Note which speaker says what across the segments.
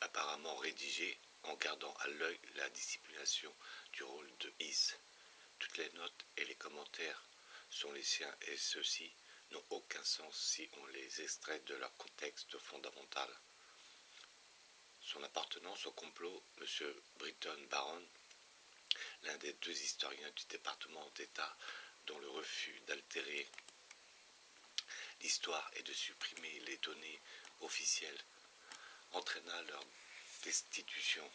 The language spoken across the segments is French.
Speaker 1: apparemment rédigé en gardant à l'œil la disciplination du rôle de Hiss. Toutes les notes et les commentaires sont les siens et ceux-ci n'ont aucun sens si on les extrait de leur contexte fondamental. Son appartenance au complot, M. Britton Baron, l'un des deux historiens du département d'État dont le refus d'altérer l'histoire et de supprimer les données officielles entraîna leur destitution,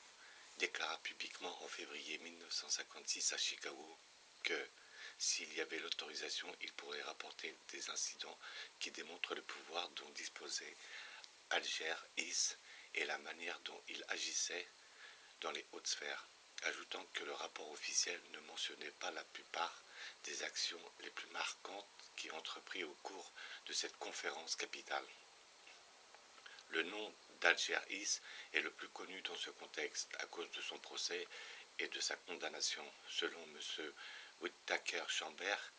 Speaker 1: déclara publiquement en février 1956 à Chicago que, s'il y avait l'autorisation, il pourrait rapporter des incidents qui démontrent le pouvoir dont disposait Alger Hiss et la manière dont il agissait dans les hautes sphères, ajoutant que le rapport officiel ne mentionnait pas la plupart des actions les plus marquantes qu'il entreprit au cours de cette conférence capitale. Le nom d'Alger Hiss est le plus connu dans ce contexte à cause de son procès et de sa condamnation. Selon M. Whittaker Chambers,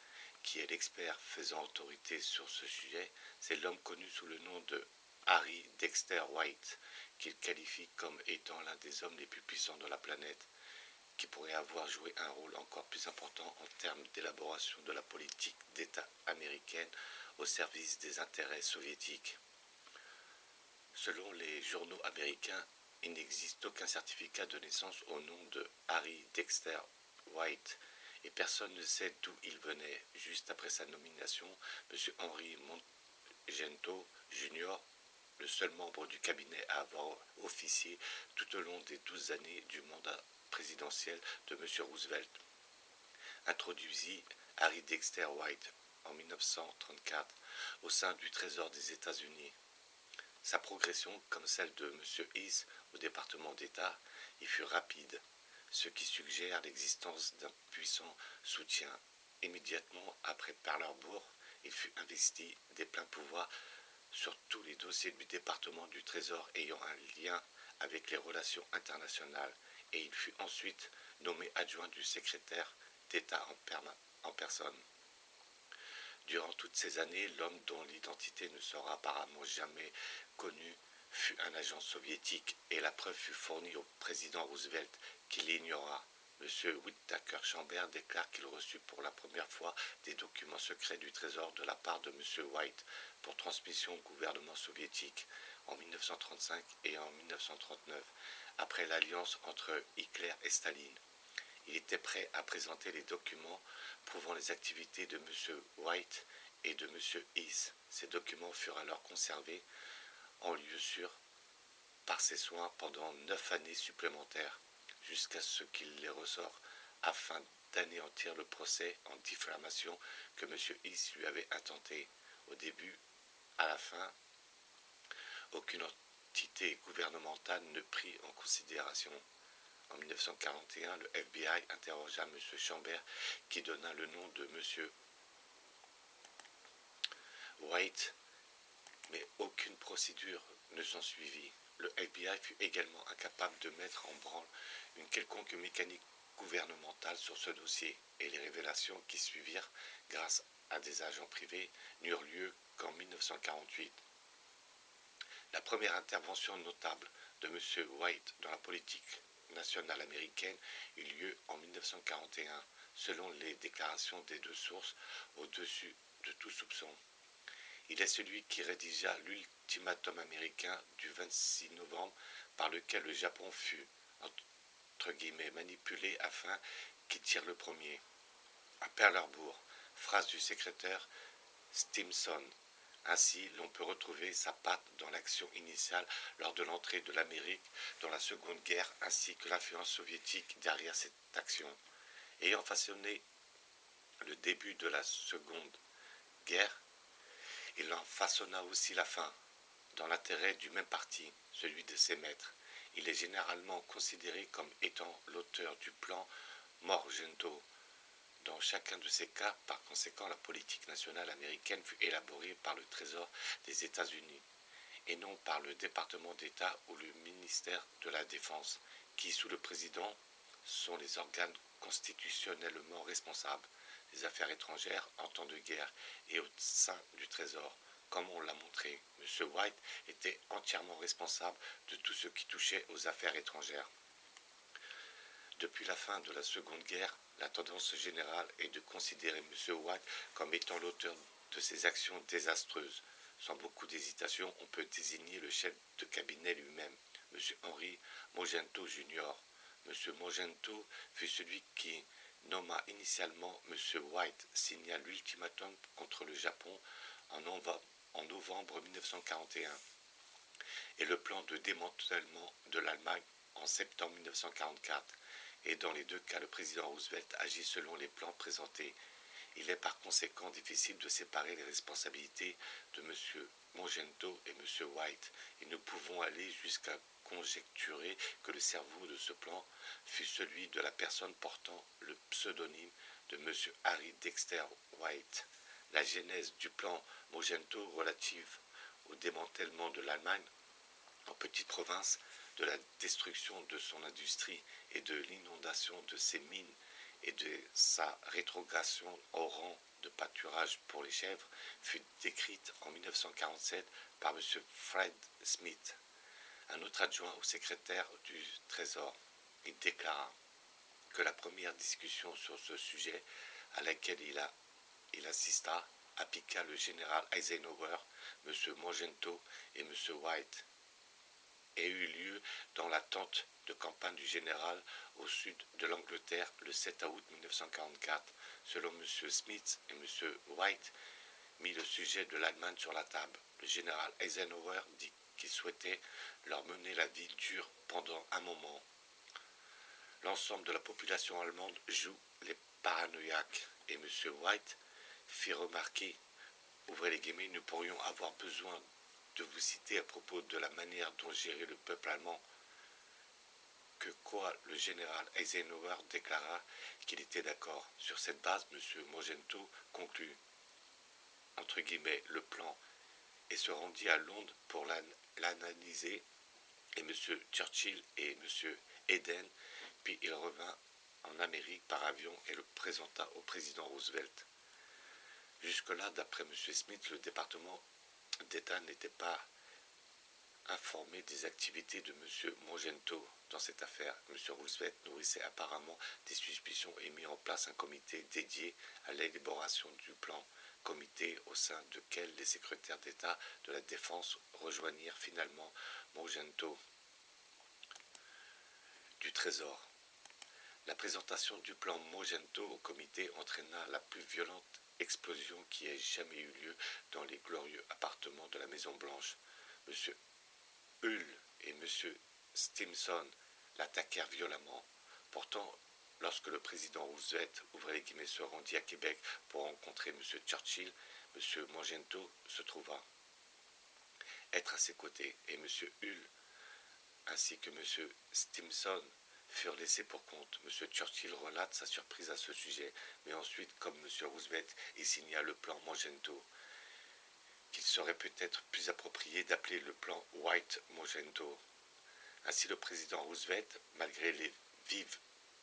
Speaker 1: qui est l'expert faisant autorité sur ce sujet, c'est l'homme connu sous le nom de Harry Dexter White, qu'il qualifie comme étant l'un des hommes les plus puissants de la planète, qui pourrait avoir joué un rôle encore plus important en termes d'élaboration de la politique d'État américaine au service des intérêts soviétiques. Selon les journaux américains, il n'existe aucun certificat de naissance au nom de Harry Dexter White et personne ne sait d'où il venait. Juste après sa nomination, M. Henry Montgento Jr., le seul membre du cabinet à avoir officié tout au long des 12 années du mandat présidentiel de M. Roosevelt, introduisit Harry Dexter White en 1934 au sein du Trésor des États-Unis. Sa progression, comme celle de M. Hiss au département d'État, y fut rapide, ce qui suggère l'existence d'un puissant soutien. Immédiatement après Pearl Harbor, il fut investi des pleins pouvoirs sur tous les dossiers du département du Trésor ayant un lien avec les relations internationales, et il fut ensuite nommé adjoint du secrétaire d'État en personne. Durant toutes ces années, l'homme dont l'identité ne sera apparemment jamais connue fut un agent soviétique, et la preuve fut fournie au président Roosevelt qui l'ignora. M. Whittaker Chambers déclare qu'il reçut pour la première fois des documents secrets du Trésor de la part de M. White pour transmission au gouvernement soviétique en 1935 et en 1939, après l'alliance entre Hitler et Staline. Il était prêt à présenter les documents prouvant les activités de M. White et de M. Hiss. Ces documents furent alors conservés en lieu sûr par ses soins pendant 9 années supplémentaires, jusqu'à ce qu'il les ressort afin d'anéantir le procès en diffamation que M. Hiss lui avait intenté. Au début, à la fin, aucune entité gouvernementale ne prit en considération. En 1941, le FBI interrogea M. Chambers, qui donna le nom de M. White, mais aucune procédure ne s'ensuivit. Le FBI fut également incapable de mettre en branle une quelconque mécanique gouvernementale sur ce dossier, et les révélations qui suivirent, grâce à des agents privés, n'eurent lieu qu'en 1948. La première intervention notable de M. White dans la politique nationale américaine eut lieu en 1941, selon les déclarations des deux sources au-dessus de tout soupçon. Il est celui qui rédigea l'ultimatum américain du 26 novembre par lequel le Japon fut, entre guillemets, manipulé afin qu'il tire le premier. À Pearl Harbor, phrase du secrétaire Stimson. Ainsi, l'on peut retrouver sa patte dans l'action initiale lors de l'entrée de l'Amérique dans la Seconde Guerre, ainsi que l'influence soviétique derrière cette action. Ayant façonné le début de la Seconde Guerre, il en façonna aussi la fin, dans l'intérêt du même parti, celui de ses maîtres. Il est généralement considéré comme étant l'auteur du plan Morgenthau. Dans chacun de ces cas, par conséquent, la politique nationale américaine fut élaborée par le Trésor des États-Unis, et non par le département d'État ou le ministère de la Défense, qui, sous le président, sont les organes constitutionnellement responsables des affaires étrangères en temps de guerre et au sein du Trésor. comme on l'a montré, M. White était entièrement responsable de tout ce qui touchait aux affaires étrangères. Depuis la fin de la Seconde Guerre, la tendance générale est de considérer M. White comme étant l'auteur de ces actions désastreuses. Sans beaucoup d'hésitation, on peut désigner le chef de cabinet lui-même, M. Henry Mogento Jr. M. Mogento fut celui qui nomma initialement M. White, signa l'ultimatum contre le Japon en novembre 1941 et le plan de démantèlement de l'Allemagne en septembre 1944. Et dans les deux cas, le président Roosevelt agit selon les plans présentés. Il est par conséquent difficile de séparer les responsabilités de M. Mogento et M. White, et nous pouvons aller jusqu'à conjecturer que le cerveau de ce plan fut celui de la personne portant le pseudonyme de M. Harry Dexter White. La genèse du plan Mogento relative au démantèlement de l'Allemagne en petite province, de la destruction de son industrie et de l'inondation de ses mines et de sa rétrogradation au rang de pâturage pour les chèvres fut décrite en 1947 par M. Fred Smith, un autre adjoint au secrétaire du Trésor. Il déclara que la première discussion sur ce sujet à laquelle il assista appliqua le général Eisenhower, M. Mogento et M. White, et eut lieu dans la tente de campagne du général au sud de l'Angleterre le 7 août 1944. Selon M. Smith et M. White, mit le sujet de l'Allemagne sur la table. Le général Eisenhower dit qu'il souhaitait leur mener la vie dure pendant un moment. L'ensemble de la population allemande joue les paranoïaques et M. White fit remarquer, ouvrez les guillemets, nous pourrions avoir besoin de vous citer à propos de la manière dont gérait le peuple allemand, que quoi le général Eisenhower déclara qu'il était d'accord. Sur cette base, M. Mogento conclut, entre guillemets, le plan et se rendit à Londres pour l'analyser, et M. Churchill et M. Eden, puis il revint en Amérique par avion et le présenta au président Roosevelt. Jusque-là, d'après M. Smith, le département d'État n'était pas informé des activités de M. Mogento dans cette affaire. M. Roosevelt nourrissait apparemment des suspicions et mit en place un comité dédié à l'élaboration du plan, comité au sein duquel les secrétaires d'État de la Défense rejoignirent finalement Mogento du Trésor. La présentation du plan Mogento au comité entraîna la plus violente explosion qui ait jamais eu lieu dans les glorieux appartements de la Maison-Blanche. M. Hull et M. Stimson l'attaquèrent violemment. Pourtant, lorsque le président Roosevelt, ouvrez les guillemets, se rendit à Québec pour rencontrer M. Churchill, M. Mogento se trouva être à ses côtés, et M. Hull ainsi que M. Stimson furent laissés pour compte. M. Churchill relate sa surprise à ce sujet, mais ensuite, comme M. Roosevelt, il signa le plan Mogento, qu'il serait peut-être plus approprié d'appeler le plan White-Mogento. Ainsi, le président Roosevelt, malgré les vives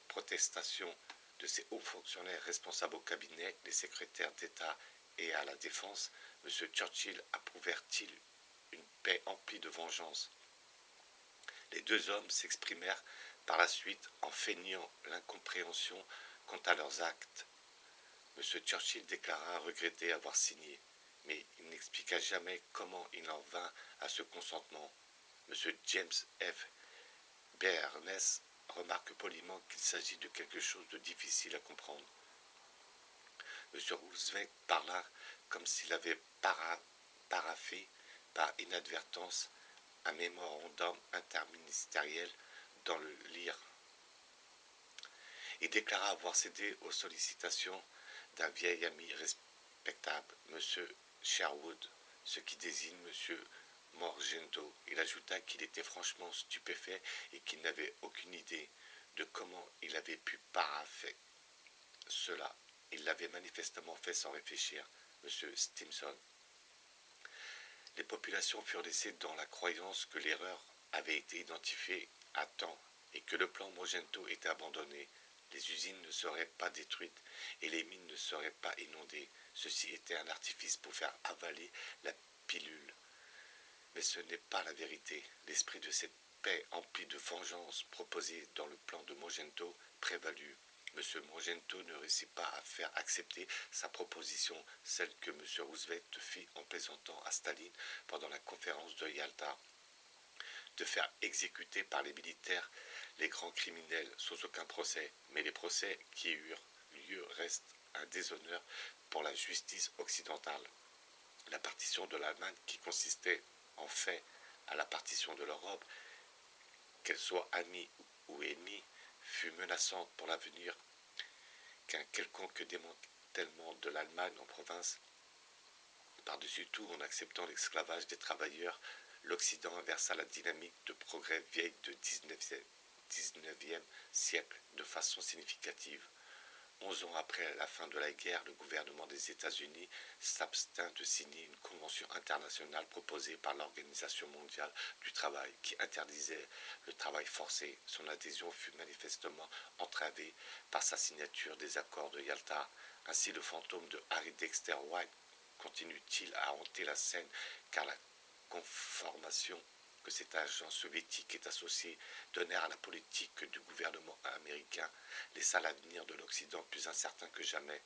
Speaker 1: protestations de ses hauts fonctionnaires responsables au cabinet, les secrétaires d'État et à la Défense, M. Churchill approuvèrent-ils une paix emplie de vengeance. Les deux hommes s'exprimèrent par la suite en feignant l'incompréhension quant à leurs actes. M. Churchill déclara regretter avoir signé, mais il n'expliqua jamais comment il en vint à ce consentement. M. James F. Barnes remarque poliment qu'il s'agit de quelque chose de difficile à comprendre. M. Roosevelt parla comme s'il avait paraphé par inadvertance un mémorandum interministériel dans le lire. Il déclara avoir cédé aux sollicitations d'un vieil ami respectable, M. Sherwood, ce qui désigne M. Mogento. Il ajouta qu'il était franchement stupéfait et qu'il n'avait aucune idée de comment il avait pu parapher cela. Il l'avait manifestement fait sans réfléchir, M. Stimson. Les populations furent laissées dans la croyance que l'erreur avait été identifiée à temps et que le plan Mogento était abandonné. Les usines ne seraient pas détruites et les mines ne seraient pas inondées. Ceci était un artifice pour faire avaler la pilule. Mais ce n'est pas la vérité. L'esprit de cette paix emplie de vengeance proposée dans le plan de Mogento prévalut. M. Mogento ne réussit pas à faire accepter sa proposition, celle que M. Roosevelt fit en plaisantant à Staline pendant la conférence de Yalta, de faire exécuter par les militaires les grands criminels sans aucun procès. Mais les procès qui eurent lieu restent un déshonneur pour la justice occidentale. La partition de l'Allemagne, qui consistait en fait à la partition de l'Europe, qu'elle soit amie ou ennemie, fut menaçante pour l'avenir qu'un quelconque démantèlement de l'Allemagne en province. Par-dessus tout, en acceptant l'esclavage des travailleurs, l'Occident inversa la dynamique de progrès vieille du XIXe siècle de façon significative. 11 ans après la fin de la guerre, le gouvernement des États-Unis s'abstint de signer une convention internationale proposée par l'Organisation mondiale du travail qui interdisait le travail forcé. Son adhésion fut manifestement entravée par sa signature des accords de Yalta. Ainsi, le fantôme de Harry Dexter White continue-t-il à hanter la scène, car la conformation que cet agent soviétique est associé donnèrent à la politique du gouvernement américain laissa l'avenir de l'Occident plus incertain que jamais.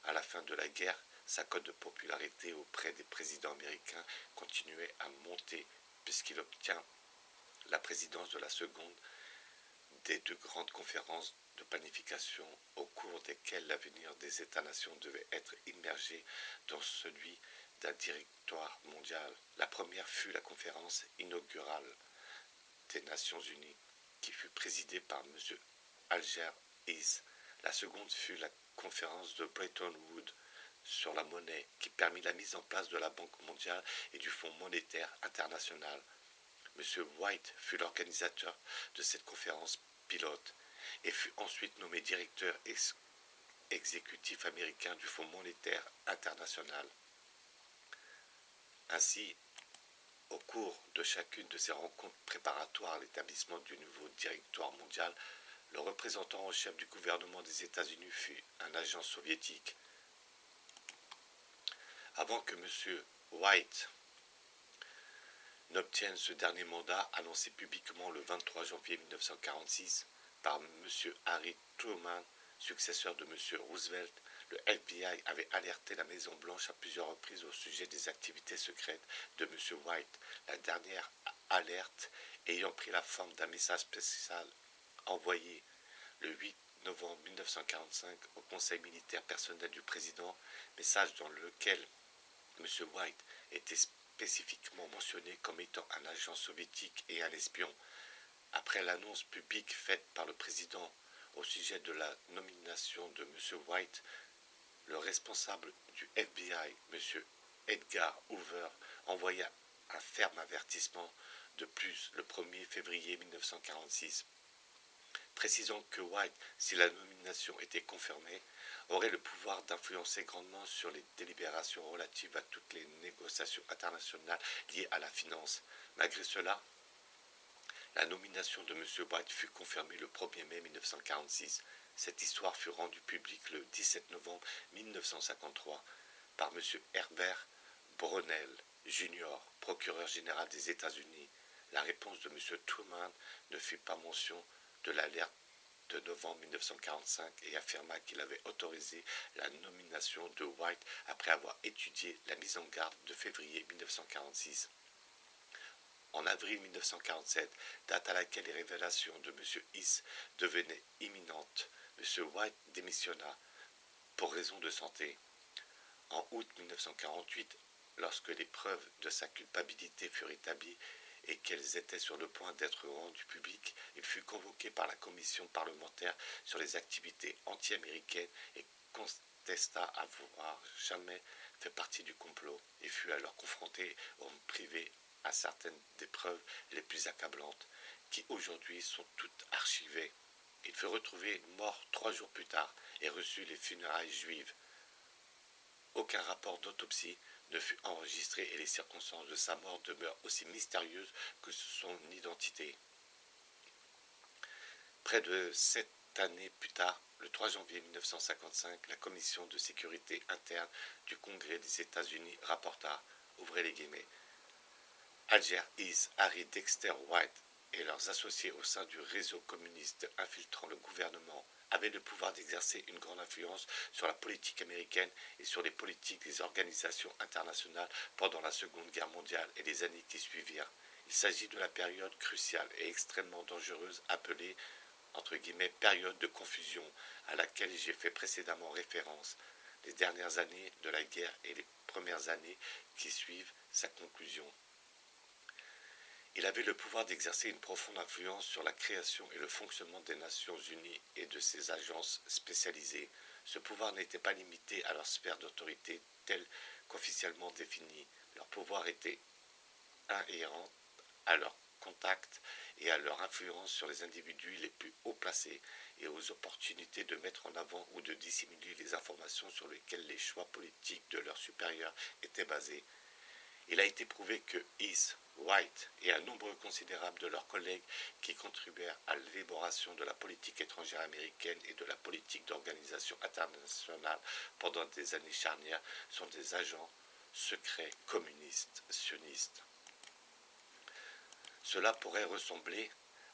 Speaker 1: À la fin de la guerre, sa cote de popularité auprès des présidents américains continuait à monter puisqu'il obtient la présidence de la seconde des deux grandes conférences de planification au cours desquelles l'avenir des États-nations devait être immergé dans celui d'un directoire mondial. La première fut la conférence inaugurale des Nations Unies, qui fut présidée par M. Alger Hiss. La seconde fut la conférence de Bretton Woods sur la monnaie, qui permit la mise en place de la Banque mondiale et du Fonds monétaire international. M. White fut l'organisateur de cette conférence pilote et fut ensuite nommé directeur exécutif américain du Fonds monétaire international. Ainsi, au cours de chacune de ces rencontres préparatoires à l'établissement du nouveau directoire mondial, le représentant en chef du gouvernement des États-Unis fut un agent soviétique. Avant que M. White n'obtienne ce dernier mandat, annoncé publiquement le 23 janvier 1946 par M. Harry Truman, successeur de M. Roosevelt, le FBI avait alerté la Maison-Blanche à plusieurs reprises au sujet des activités secrètes de M. White, la dernière alerte ayant pris la forme d'un message spécial envoyé le 8 novembre 1945 au Conseil militaire personnel du président, message dans lequel M. White était spécifiquement mentionné comme étant un agent soviétique et un espion. Après l'annonce publique faite par le président au sujet de la nomination de M. White, le responsable du FBI, M. Edgar Hoover, envoya un ferme avertissement de plus le 1er février 1946, précisant que White, si la nomination était confirmée, aurait le pouvoir d'influencer grandement sur les délibérations relatives à toutes les négociations internationales liées à la finance. Malgré cela, la nomination de M. White fut confirmée le 1er mai 1946. Cette histoire fut rendue publique le 17 novembre 1953 par M. Herbert Brownell, Jr., procureur général des États-Unis. La réponse de M. Truman ne fit pas mention de l'alerte de novembre 1945 et affirma qu'il avait autorisé la nomination de White après avoir étudié la mise en garde de février 1946. En avril 1947, date à laquelle les révélations de M. Hiss devenaient imminentes, M. White démissionna pour raison de santé. En août 1948, lorsque les preuves de sa culpabilité furent établies et qu'elles étaient sur le point d'être rendues publiques, il fut convoqué par la commission parlementaire sur les activités anti-américaines et contesta avoir jamais fait partie du complot et fut alors confronté en privé à certaines des preuves les plus accablantes, qui aujourd'hui sont toutes archivées. Il fut retrouvé mort 3 jours plus tard et reçut les funérailles juives. Aucun rapport d'autopsie ne fut enregistré et les circonstances de sa mort demeurent aussi mystérieuses que son identité. Près de 7 années plus tard, le 3 janvier 1955, la Commission de sécurité interne du Congrès des États-Unis rapporta ouvrez les guillemets. Alger Hiss, Harry Dexter White et leurs associés au sein du réseau communiste infiltrant le gouvernement avaient le pouvoir d'exercer une grande influence sur la politique américaine et sur les politiques des organisations internationales pendant la Seconde Guerre mondiale et les années qui suivirent. Il s'agit de la période cruciale et extrêmement dangereuse appelée entre guillemets période de confusion à laquelle j'ai fait précédemment référence, les dernières années de la guerre et les premières années qui suivent sa conclusion. Il avait le pouvoir d'exercer une profonde influence sur la création et le fonctionnement des Nations Unies et de ses agences spécialisées. Ce pouvoir n'était pas limité à leur sphère d'autorité telle qu'officiellement définie. Leur pouvoir était inhérent à leur contact et à leur influence sur les individus les plus haut placés et aux opportunités de mettre en avant ou de dissimuler les informations sur lesquelles les choix politiques de leurs supérieurs étaient basés. Il a été prouvé que Hiss, White et un nombre considérable de leurs collègues qui contribuèrent à l'élaboration de la politique étrangère américaine et de la politique d'organisation internationale pendant des années charnières sont des agents secrets communistes sionistes. Cela pourrait ressembler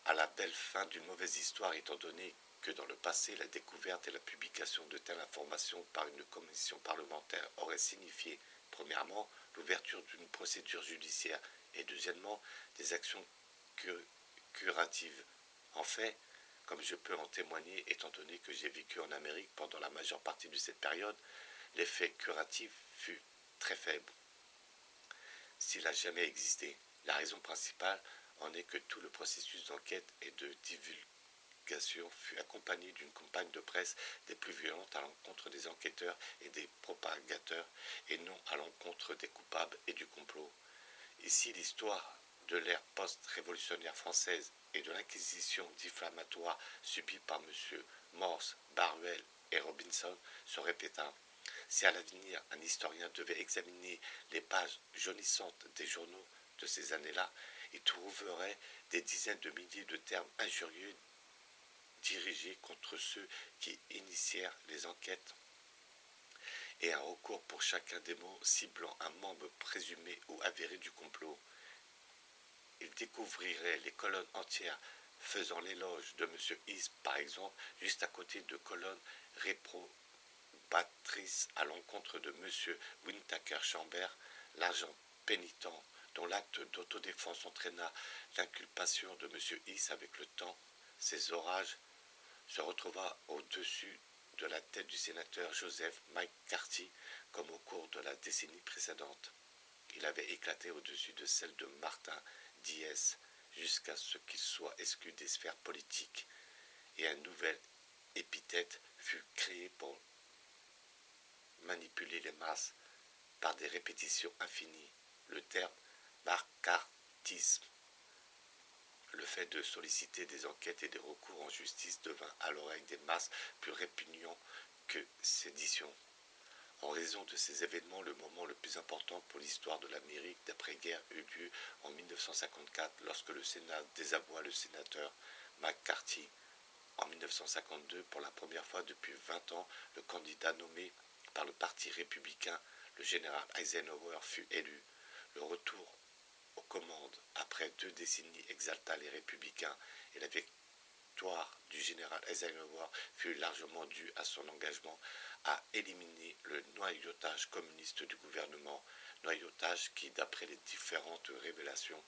Speaker 1: à la belle fin d'une mauvaise histoire étant donné que dans le passé, la découverte et la publication de telles informations par une commission parlementaire auraient signifié, premièrement, l'ouverture d'une procédure judiciaire et deuxièmement, des actions curatives. En fait, comme je peux en témoigner étant donné que j'ai vécu en Amérique pendant la majeure partie de cette période, l'effet curatif fut très faible, s'il a jamais existé. La raison principale en est que tout le processus d'enquête et de divulgation fut accompagné d'une campagne de presse des plus violentes à l'encontre des enquêteurs et des propagateurs et non à l'encontre des coupables et du complot. Ici, l'histoire de l'ère post-révolutionnaire française et de l'inquisition diffamatoire subie par M. Morse, Baruel et Robinson se répéta. Si à l'avenir un historien devait examiner les pages jaunissantes des journaux de ces années-là, il trouverait des dizaines de milliers de termes injurieux dirigés contre ceux qui initièrent les enquêtes et un recours pour chacun des mots ciblant un membre présumé ou avéré du complot. Il découvrirait les colonnes entières faisant l'éloge de M. Hiss, par exemple, juste à côté de colonnes réprobatrices à l'encontre de M. Winthacker Chambers, l'agent pénitent dont l'acte d'autodéfense entraîna l'inculpation de M. Hiss avec le temps. Ces orages se retrouva au-dessus de la tête du sénateur Joseph McCarthy comme au cours de la décennie précédente. Il avait éclaté au-dessus de celle de Martin Diez jusqu'à ce qu'il soit exclu des sphères politiques et un nouvel épithète fut créé pour manipuler les masses par des répétitions infinies. Le terme macartisme, le fait de solliciter des enquêtes et des recours en justice devint à l'oreille des masses plus répugnant que sédition. En raison de ces événements, le moment le plus important pour l'histoire de l'Amérique d'après-guerre eut lieu en 1954 lorsque le Sénat désavoua le sénateur McCarthy. En 1952, pour la première fois depuis 20 ans, le candidat nommé par le Parti républicain, le général Eisenhower, fut élu. Le retour aux commandes après 2 décennies exalta les républicains et la victoire du général Eisenhower fut largement due à son engagement à éliminer le noyautage communiste du gouvernement, noyautage qui, d'après les différentes révélations,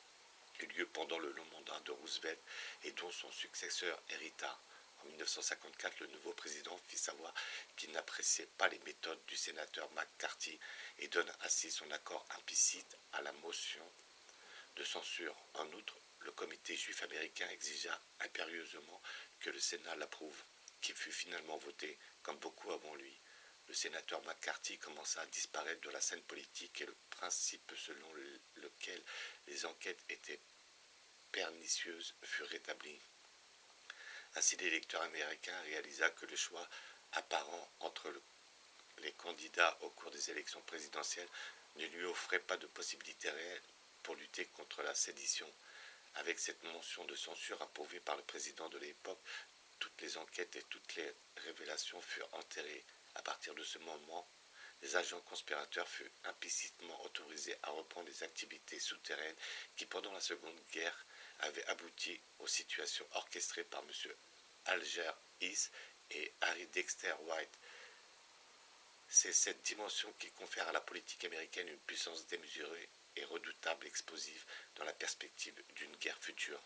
Speaker 1: eut lieu pendant le long mandat de Roosevelt et dont son successeur hérita. En 1954, le nouveau président fit savoir qu'il n'appréciait pas les méthodes du sénateur McCarthy et donne ainsi son accord implicite à la motion de censure. En outre, le comité juif américain exigea impérieusement que le Sénat l'approuve, qui fut finalement voté, comme beaucoup avant lui. Le sénateur McCarthy commença à disparaître de la scène politique et le principe selon lequel les enquêtes étaient pernicieuses fut rétabli. Ainsi, l'électeur américain réalisa que le choix apparent entre les candidats au cours des élections présidentielles ne lui offrait pas de possibilité réelle pour lutter contre la sédition. Avec cette motion de censure approuvée par le président de l'époque, toutes les enquêtes et toutes les révélations furent enterrées. À partir de ce moment, les agents conspirateurs furent implicitement autorisés à reprendre les activités souterraines qui, pendant la Seconde Guerre, avaient abouti aux situations orchestrées par M. Alger Hiss et Harry Dexter White. C'est cette dimension qui confère à la politique américaine une puissance démesurée et redoutable explosive dans la perspective d'une guerre future.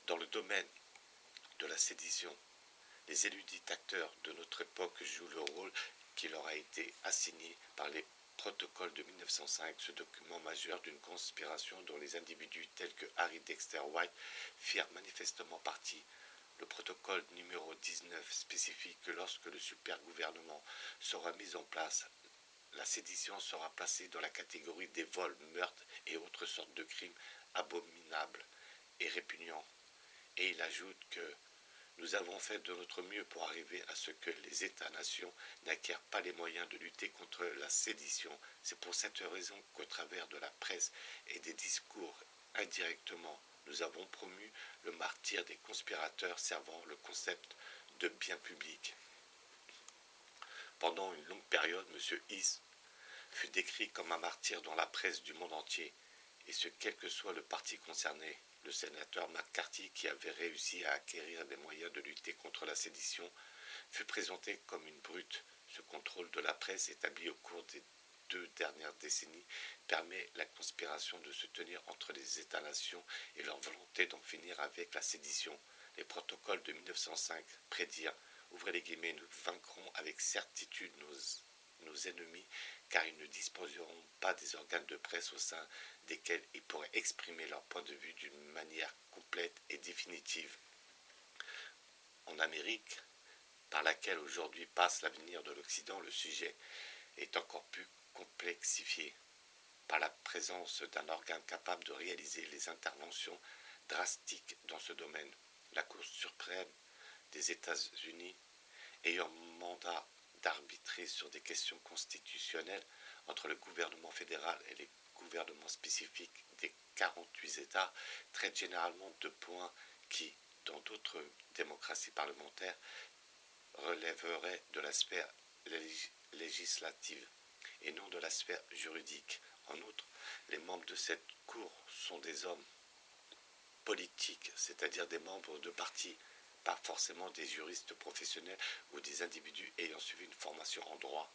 Speaker 1: Dans le domaine de la sédition, les érudits acteurs de notre époque jouent le rôle qui leur a été assigné par les protocoles de 1905, ce document majeur d'une conspiration dont les individus tels que Harry Dexter White firent manifestement partie. Le protocole numéro 19 spécifie que lorsque le super-gouvernement sera mis en place, la sédition sera placée dans la catégorie des vols, meurtres et autres sortes de crimes abominables et répugnants. Et il ajoute que nous avons fait de notre mieux pour arriver à ce que les États-nations n'acquièrent pas les moyens de lutter contre la sédition. C'est pour cette raison qu'au travers de la presse et des discours indirectement, nous avons promu le martyre des conspirateurs servant le concept de bien public. Pendant une longue période, M. Hiss fut décrit comme un martyr dans la presse du monde entier, et ce quel que soit le parti concerné. Le sénateur McCarthy, qui avait réussi à acquérir des moyens de lutter contre la sédition, fut présenté comme une brute. Ce contrôle de la presse établi au cours des 2 dernières décennies permet la conspiration de se tenir entre les États-nations et leur volonté d'en finir avec la sédition. Les protocoles de 1905 prédirent, ouvrez les guillemets, nous vaincrons avec certitude nos ennemis, car ils ne disposeront pas des organes de presse au sein desquels ils pourraient exprimer leur point de vue d'une manière complète et définitive. En Amérique, par laquelle aujourd'hui passe l'avenir de l'Occident, le sujet est encore plus complexifié par la présence d'un organe capable de réaliser les interventions drastiques dans ce domaine. La Cour suprême des États-Unis, ayant mandat d'arbitrer sur des questions constitutionnelles entre le gouvernement fédéral et les gouvernements spécifiques des 48 États, traite généralement de points qui, dans d'autres démocraties parlementaires, relèveraient de la sphère législative et non de la sphère juridique. En outre, les membres de cette Cour sont des hommes politiques, c'est-à-dire des membres de partis, pas forcément des juristes professionnels ou des individus ayant suivi une formation en droit.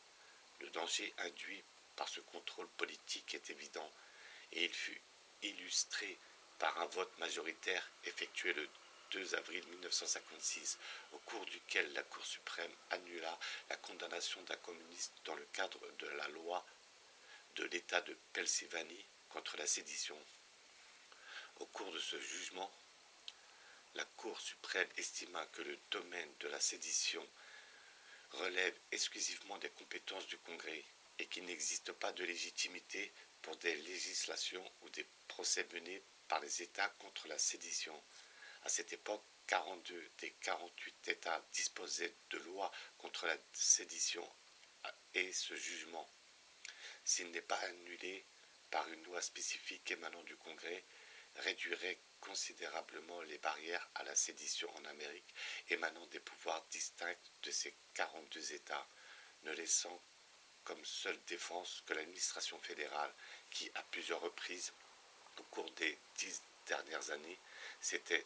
Speaker 1: Le danger induit par ce contrôle politique est évident, et il fut illustré par un vote majoritaire effectué le 2 avril 1956, au cours duquel la Cour suprême annula la condamnation d'un communiste dans le cadre de la loi de l'État de Pennsylvanie contre la sédition. Au cours de ce jugement, la Cour suprême estima que le domaine de la sédition relève exclusivement des compétences du Congrès et qu'il n'existe pas de légitimité pour des législations ou des procès menés par les États contre la sédition. À cette époque, 42 des 48 États disposaient de lois contre la sédition et ce jugement, s'il n'est pas annulé par une loi spécifique émanant du Congrès, réduirait considérablement les barrières à la sédition en Amérique émanant des pouvoirs distincts de ces 42 États, ne laissant comme seule défense que l'administration fédérale qui, à plusieurs reprises, au cours des 10 dernières années, s'était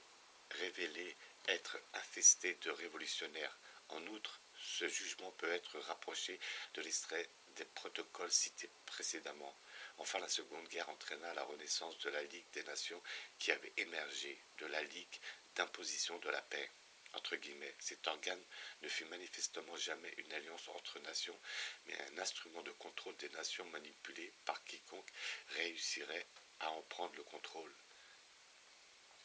Speaker 1: révélée être infestée de révolutionnaires. En outre, ce jugement peut être rapproché de l'extrait des protocoles cités précédemment. Enfin, la Seconde Guerre entraîna la renaissance de la Ligue des Nations qui avait émergé de la Ligue d'imposition de la paix. Entre guillemets, cet organe ne fut manifestement jamais une alliance entre nations, mais un instrument de contrôle des nations manipulé par quiconque réussirait à en prendre le contrôle.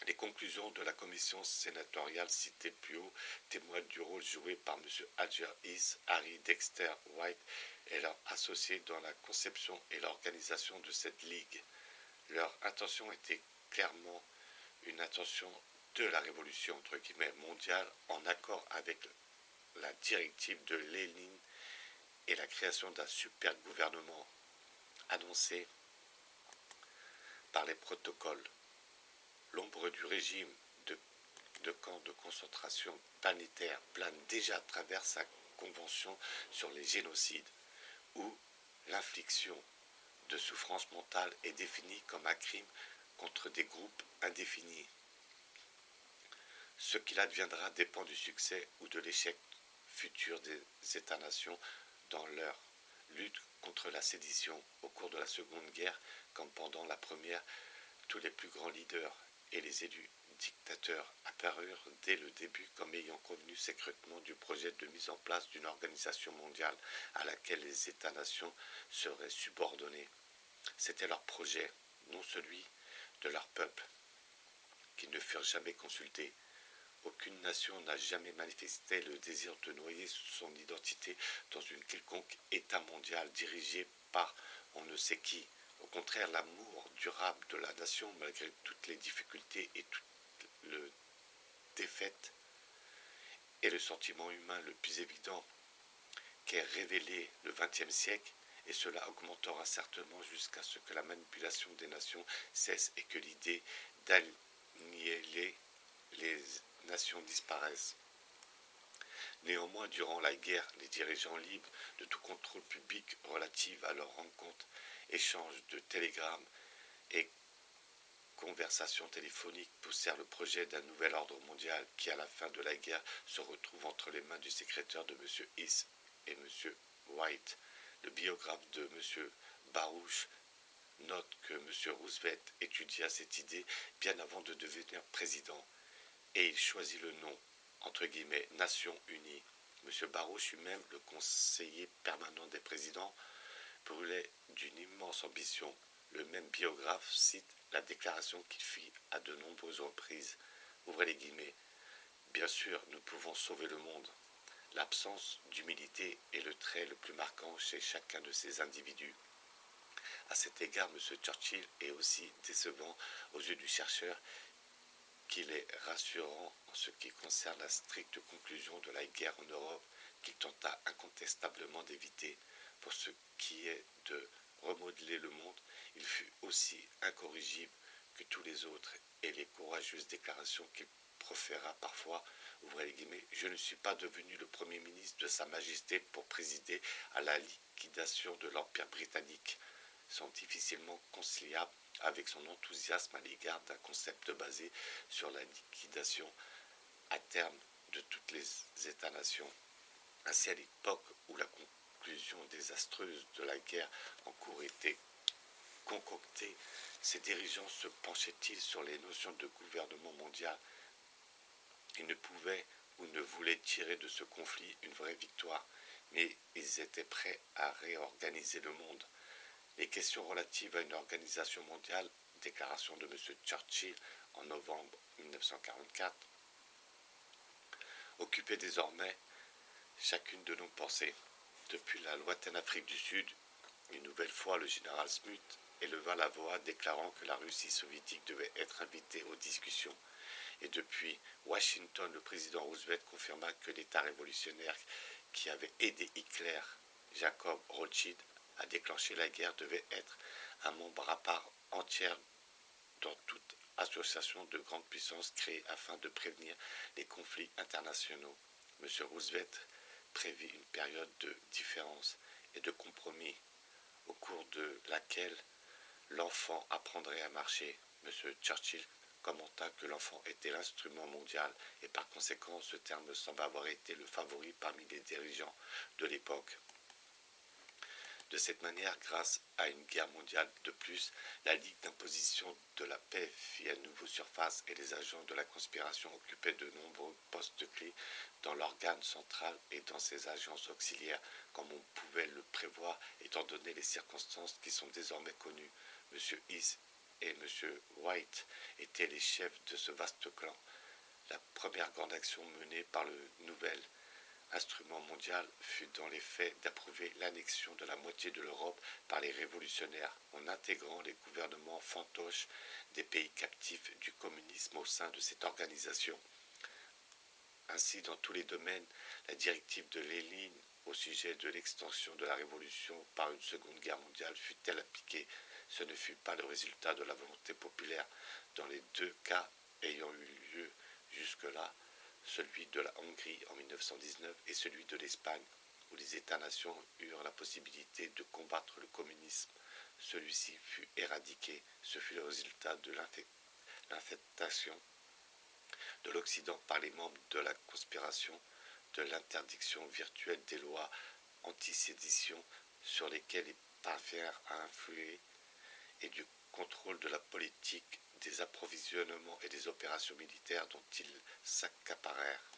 Speaker 1: Les conclusions de la commission sénatoriale citée plus haut témoignent du rôle joué par M. Alger Hiss, Harry Dexter White et leurs associés dans la conception et l'organisation de cette ligue. Leur intention était clairement une intention de la révolution entre guillemets mondiale en accord avec la directive de Lénine et la création d'un super gouvernement annoncé par les protocoles. L'ombre du régime de camps de concentration planétaire plane déjà à travers sa Convention sur les génocides, où l'infliction de souffrance mentale est définie comme un crime contre des groupes indéfinis. Ce qu'il adviendra dépend du succès ou de l'échec futur des États-nations dans leur lutte contre la sédition. Au cours de la Seconde Guerre, comme pendant la Première, tous les plus grands leaders et les élus dictateurs apparurent dès le début comme ayant convenu secrètement du projet de mise en place d'une organisation mondiale à laquelle les États-nations seraient subordonnés. C'était leur projet, non celui de leur peuple, qui ne furent jamais consultés. Aucune nation n'a jamais manifesté le désir de noyer son identité dans une quelconque État mondial dirigé par on ne sait qui. Au contraire, l'amour durable de la nation, malgré toutes les difficultés et toutes les défaites, est le sentiment humain le plus évident qu'ait révélé le XXe siècle, et cela augmentera certainement jusqu'à ce que la manipulation des nations cesse et que l'idée d'annihiler les nations disparaissent. Néanmoins, durant la guerre, les dirigeants libres de tout contrôle public relatif à leurs rencontres, échanges de télégrammes et conversations téléphoniques poussèrent le projet d'un nouvel ordre mondial qui, à la fin de la guerre, se retrouve entre les mains du secrétaire de M. Hiss et M. White. Le biographe de M. Baruch note que M. Roosevelt étudia cette idée bien avant de devenir président, et il choisit le nom, entre guillemets, Nations Unies. M. Baruch fut même le conseiller permanent des présidents, brûlait d'une immense ambition. Le même biographe cite la déclaration qu'il fit à de nombreuses reprises, ouvrez les guillemets, « Bien sûr, nous pouvons sauver le monde ». L'absence d'humilité est le trait le plus marquant chez chacun de ces individus. À cet égard, M. Churchill est aussi décevant aux yeux du chercheur qu'il est rassurant en ce qui concerne la stricte conclusion de la guerre en Europe qu'il tenta incontestablement d'éviter. Pour ce qui est de remodeler le monde, il fut aussi incorrigible que tous les autres, et les courageuses déclarations qu'il proféra parfois, ouvrez les guillemets, « Je ne suis pas devenu le Premier ministre de Sa Majesté pour présider à la liquidation de l'Empire britannique », sont difficilement conciliables avec son enthousiasme à l'égard d'un concept basé sur la liquidation à terme de toutes les États-nations. Ainsi, à l'époque où la conclusion désastreuse de la guerre en cours était concoctée, ces dirigeants se penchaient-ils sur les notions de gouvernement mondial? Ils ne pouvaient ou ne voulaient tirer de ce conflit une vraie victoire, mais ils étaient prêts à réorganiser le monde. Les questions relatives à une organisation mondiale, déclaration de M. Churchill en novembre 1944, occupaient désormais chacune de nos pensées. Depuis la lointaine Afrique du Sud, une nouvelle fois le général Smuts éleva la voix déclarant que la Russie soviétique devait être invitée aux discussions. Et depuis Washington, le président Roosevelt confirma que l'État révolutionnaire qui avait aidé Hitler, Jacob Rothschild, à déclencher la guerre devait être un membre à part entière dans toute association de grandes puissances créée afin de prévenir les conflits internationaux. M. Roosevelt prévit une période de différence et de compromis au cours de laquelle l'enfant apprendrait à marcher. M. Churchill commenta que l'enfant était l'instrument mondial et par conséquent ce terme semble avoir été le favori parmi les dirigeants de l'époque. De cette manière, grâce à une guerre mondiale de plus, la Ligue d'imposition de la paix fit à nouveau surface et les agents de la conspiration occupaient de nombreux postes clés dans l'organe central et dans ses agences auxiliaires, comme on pouvait le prévoir étant donné les circonstances qui sont désormais connues. M. Hiss et M. White étaient les chefs de ce vaste clan. La première grande action menée par le nouvel instrument mondial fut dans les faits d'approuver l'annexion de la moitié de l'Europe par les révolutionnaires en intégrant les gouvernements fantoches des pays captifs du communisme au sein de cette organisation. Ainsi, dans tous les domaines, la directive de Lénine au sujet de l'extension de la révolution par une seconde guerre mondiale fut-elle appliquée. Ce ne fut pas le résultat de la volonté populaire. Dans les deux cas ayant eu lieu jusque-là, celui de la Hongrie en 1919 et celui de l'Espagne, où les États-nations eurent la possibilité de combattre le communisme. Celui-ci fut éradiqué. Ce fut le résultat de l'infectation de l'Occident par les membres de la conspiration, de l'interdiction virtuelle des lois anti-sédition sur lesquelles ils parvinrent à influer et du contrôle de la politique, des approvisionnements et des opérations militaires dont ils s'accaparèrent.